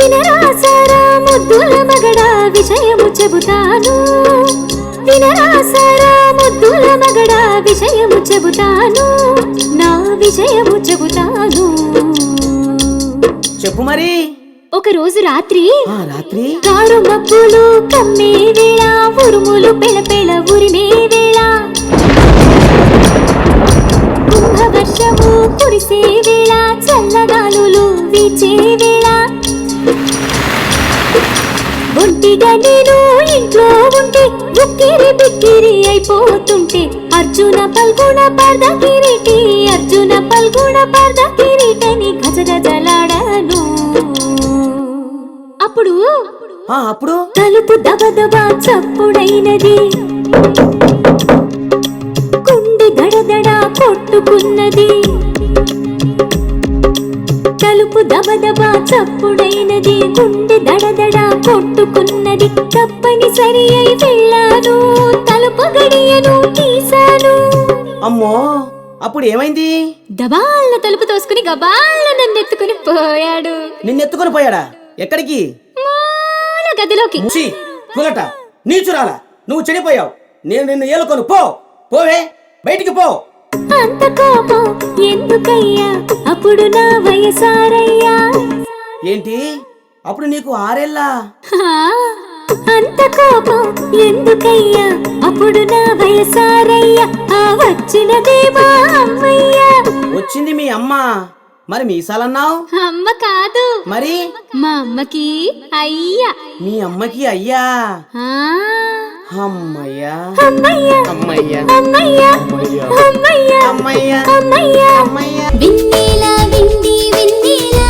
వినరాసారా ముద్దుల మగడా విషయము చెబుతాను, వినరాసారా ముద్దుల మగడా విషయము చెబుతాను, నా విషయము చెబుతాను. చెప్పు మరి. ఒక రోజు రాత్రి కారు మబ్బులు కమ్మే వేళ, ఉరుములు పెళపెళ ఉరిమే వేళ, కుంభవర్షము కురిసే వేళ, చల్లగాలులు వీచే వేళ, ఒంటిగా నేను ఇంట్లో ఉంటే ఉక్కిరి బిక్కిరి అయిపోతుంటే, అర్జున పల్గుణ పర్ద కిరీటి, అర్జున పల్గుణ పర్ద కిరీటని గజగజలాడాను. అప్పుడు తలుపు దబదబా చప్పుడైనది, గుండె దడదడ కొట్టుకున్నది. తలుపు దబదబా చప్పుడైనది, గుండె దడదడ కొట్టుకున్నది. తప్పనిసరి అయి వెళ్ళాను, తలుపు గడియను తీశాను. అమ్మో, అప్పుడు ఏమైంది? దబాళ్ళ తలుపు తోసుకుని గబాళ్ళ నన్నెత్తుకుని పోయాడు. నిన్నెత్తుకుని పోయాడా? ఎక్కడికి? మూల గదిలోకి. నీచురాలా, నువ్వు చెడిపోయావు. నేను నిన్ను ఏలుకోను. పోవే, బయటికి పో. అంత కోపం ఎందుకయ్యా, అప్పుడు నా వయసారయ్యా. ఏంటి, అప్పుడు నీకు 6 ఏళ్ళా? అంత కోపం ఎందుకయ్యా, అప్పుడు నా వయసారయ్యా. వచ్చినదేమా అమ్మయ్యా. వచ్చింది మీ అమ్మ. మరి మీసాలన్నావు? అమ్మ కాదు మరి, మా అమ్మకి అయ్యా. మీ అమ్మకి అయ్యా? అమ్మయ్యా అమ్మయ్యా అమ్మయ్యా అమ్మయ్యా అమ్మయ్యా అమ్మయ్యా అమ్మయ్యా అమ్మయ్యా. అమ్మయ్యా. విన్నీలా వింది విన్నీలా